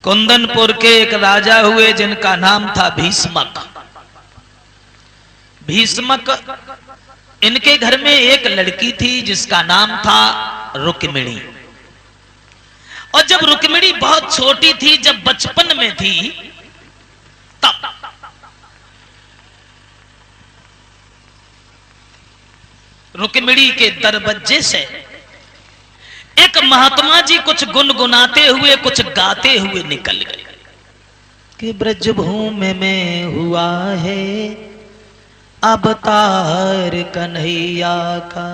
कुंदनपुर के एक राजा हुए जिनका नाम था भीष्मक। भीष्मक, इनके घर में एक लड़की थी जिसका नाम था रुक्मिणी। और जब रुक्मिणी बहुत छोटी थी, जब बचपन में थी, तब रुक्मिणी के दरवाजे से एक महात्मा जी कुछ गुनगुनाते हुए, कुछ गाते हुए निकल गए कि ब्रजभूमि में हुआ है अवतार कन्हैया का,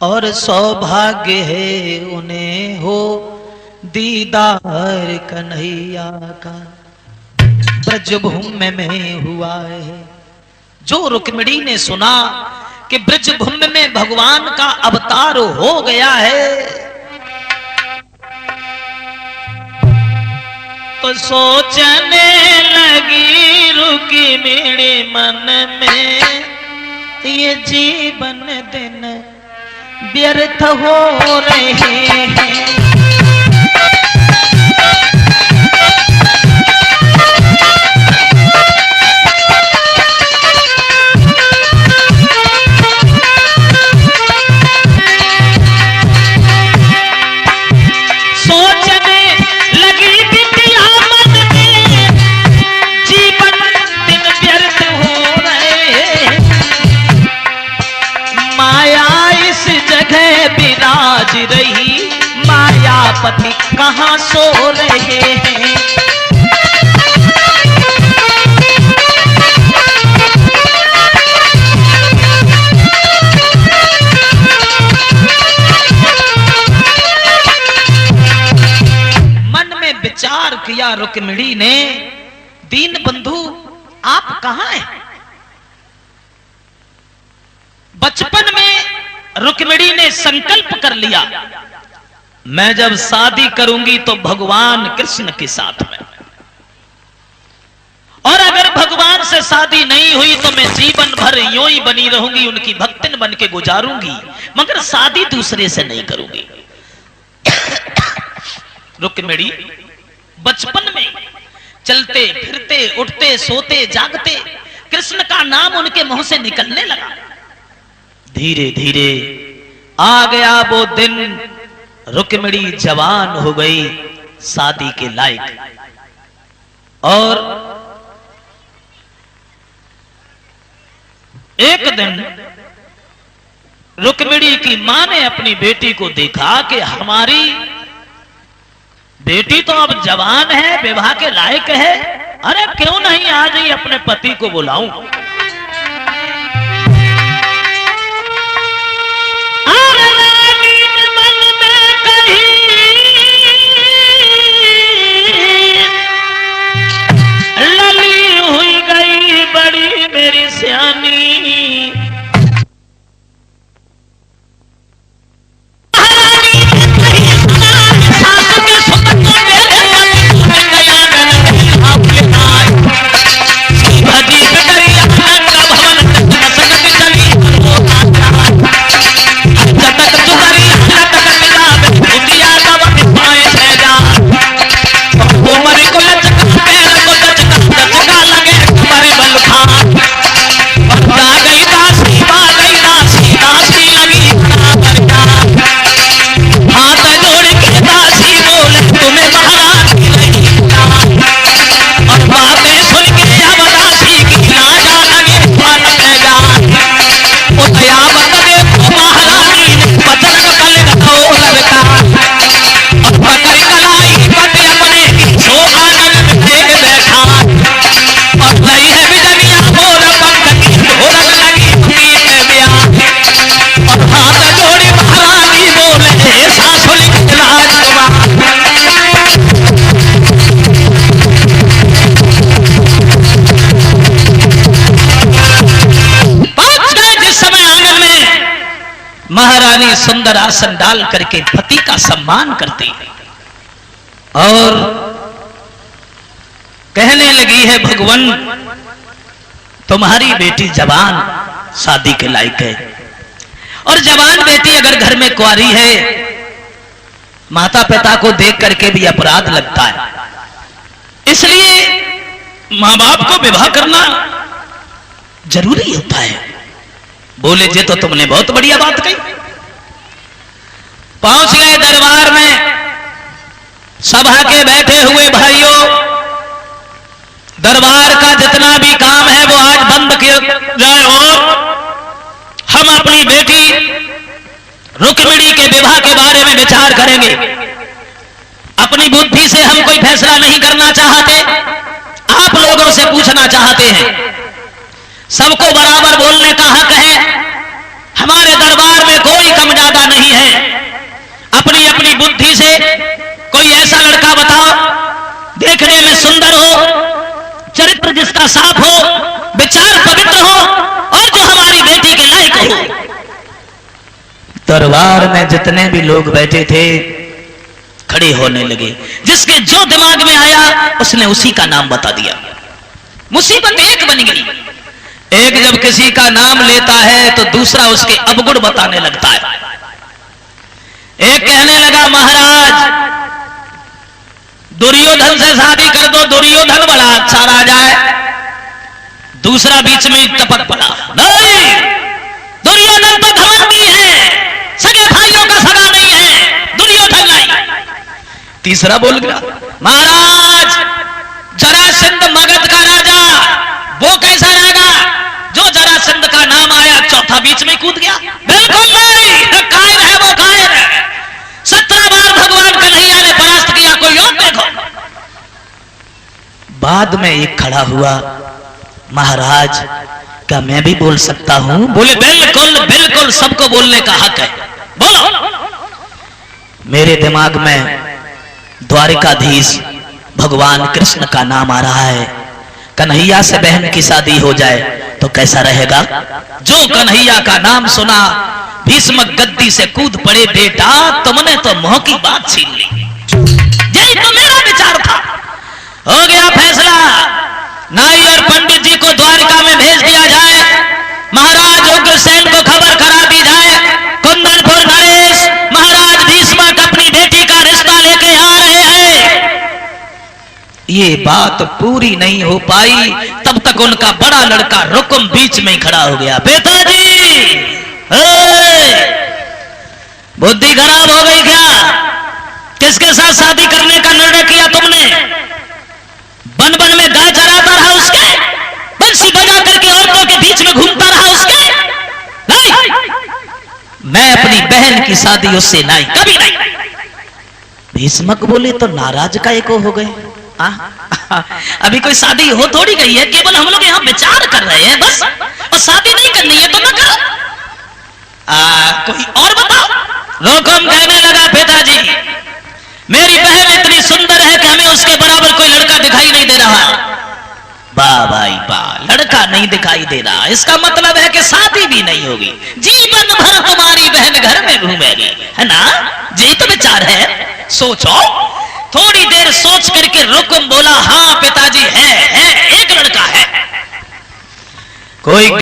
और सौभाग्य है उन्हें हो दीदार कन्हैया का। ब्रजभूमि में हुआ है। जो रुक्मिणी ने सुना कि ब्रजभूमि में भगवान का अवतार हो गया है, तो सोचने लगी रुक्मिणी मन में, ये जीवन दिन व्यर्थ हो रहे हैं। रही मायापति कहां सो रहे हैं। मन में विचार किया रुक्मिणी ने, दीन बंधु आप कहां हैं? बचपन में रुक्मिणी ने संकल्प कर लिया, मैं जब शादी करूंगी तो भगवान कृष्ण के साथ में, और अगर भगवान से शादी नहीं हुई तो मैं जीवन भर यूं ही बनी रहूंगी, उनकी भक्तिन बन के गुजारूंगी, मगर शादी दूसरे से नहीं करूंगी। रुक्मिणी बचपन में चलते फिरते, उठते सोते जागते कृष्ण का नाम उनके मुंह से निकलने लगा। धीरे धीरे आ गया वो दिन, रुक्मिणी जवान हो गई, शादी के लायक। और एक दिन रुक्मिणी की मां ने अपनी बेटी को देखा कि हमारी बेटी तो अब जवान है, विवाह के लायक है, अरे क्यों नहीं आज ही अपने पति को बुलाऊं। मेरी सियानी महारानी सुंदर आसन डाल करके पति का सम्मान करती और कहने लगी है, भगवान तुम्हारी बेटी जवान शादी के लायक है, और जवान बेटी अगर घर में कुंवारी है माता पिता को देख करके भी अपराध लगता है। इसलिए मां बाप को विवाह करना जरूरी होता है। बोले जी तो तुमने बहुत बढ़िया बात कही। पहुंच गए दरबार में, सभा के बैठे हुए भाइयों, दरबार का जितना भी काम है वो आज बंद किया जाए और हम अपनी बेटी रुक्मिणी के विवाह के बारे में विचार करेंगे। अपनी बुद्धि से हम कोई फैसला नहीं करना चाहते, आप लोगों से पूछना चाहते हैं। सबको बराबर बोलने का हक है। हमारे दरबार में कोई कम ज्यादा नहीं है। अपनी अपनी बुद्धि से कोई ऐसा लड़का बताओ, देखने में सुंदर हो, चरित्र जिसका साफ हो, विचार पवित्र हो और जो हमारी बेटी के लायक हो। दरबार में जितने भी लोग बैठे थे खड़े होने लगे। जिसके जो दिमाग में आया उसने उसी का नाम बता दिया। मुसीबत एक बन गई। एक जब किसी का नाम लेता है तो दूसरा उसके अवगुण बताने लगता है। एक कहने लगा, महाराज दुर्योधन से शादी कर दो, दुर्योधन बड़ा अच्छा राजा है। दूसरा बीच में टपक पड़ा, नहीं, दुर्योधन तो घमंडी है, सगे भाइयों का सगा नहीं है, दुर्योधन नहीं। तीसरा बोल गया, महाराज जरासंध मगध का राजा, वो कैसा रहेगा? जो जरासंध का नाम आया चौथा बीच में कूद गया। बिल्कुल नहीं, कायर है वो, कायर है। 17 बार भगवान कन्हैया ने परास्त किया, कोई और देखो। बाद में एक खड़ा हुआ, महाराज क्या मैं भी बोल सकता हूं? बोले बिल्कुल बिल्कुल, सबको बोलने का हक है, बोलो। मेरे दिमाग में द्वारिकाधीश भगवान कृष्ण का नाम आ रहा है। कन्हैया से बहन की शादी हो जाए तो कैसा रहेगा? जो कन्हैया का नाम सुना भीष्म गद्दी से कूद पड़े, बेटा तुमने तो मुंह की बात छीन ली। यही तो मेरा विचार था। हो गया फैसला, नाई और पंडित जी को द्वारिका में भेज दिया जाए। महाराज उग्रसेन को खबर करा दी जाए, कुंदनपुर नरेश महाराज भीष्मक अपनी बेटी का रिश्ता लेके आ रहे हैं। ये बात पूरी नहीं हो पाई, तब तक उनका बड़ा लड़का रुकुम बीच में खड़ा हो गया। पिताजी बुद्धि खराब हो गई क्या? किसके साथ शादी करने का निर्णय किया तुमने? बन बन में गाय चराता रहा उसके, बंसी बजा करके औरतों के बीच में घूमता रहा उसके? नहीं, मैं अपनी बहन की शादी उससे नहीं, कभी नहीं। भीष्मक बोले तो नाराज का एको हो गए। अभी कोई शादी हो थोड़ी गई है, केवल हम लोग यहाँ विचार कर रहे हैं बस, और शादी नहीं करनी है तो ना करो। कोई और बताओ। रुकुम कहने लगा, पिताजी मेरी बहन इतनी सुंदर है कि हमें उसके बराबर कोई लड़का दिखाई नहीं दे रहा। वाह भाई वाह, लड़का नहीं दिखाई दे रहा, इसका मतलब है कि शादी भी नहीं होगी, जीवन भर तुम्हारी बहन घर में घूमेगी, है ना? यही तो विचार है। सोचो। थोड़ी देर सोच करके रुकुम बोला, हाँ पिताजी है, एक लड़का है। कोई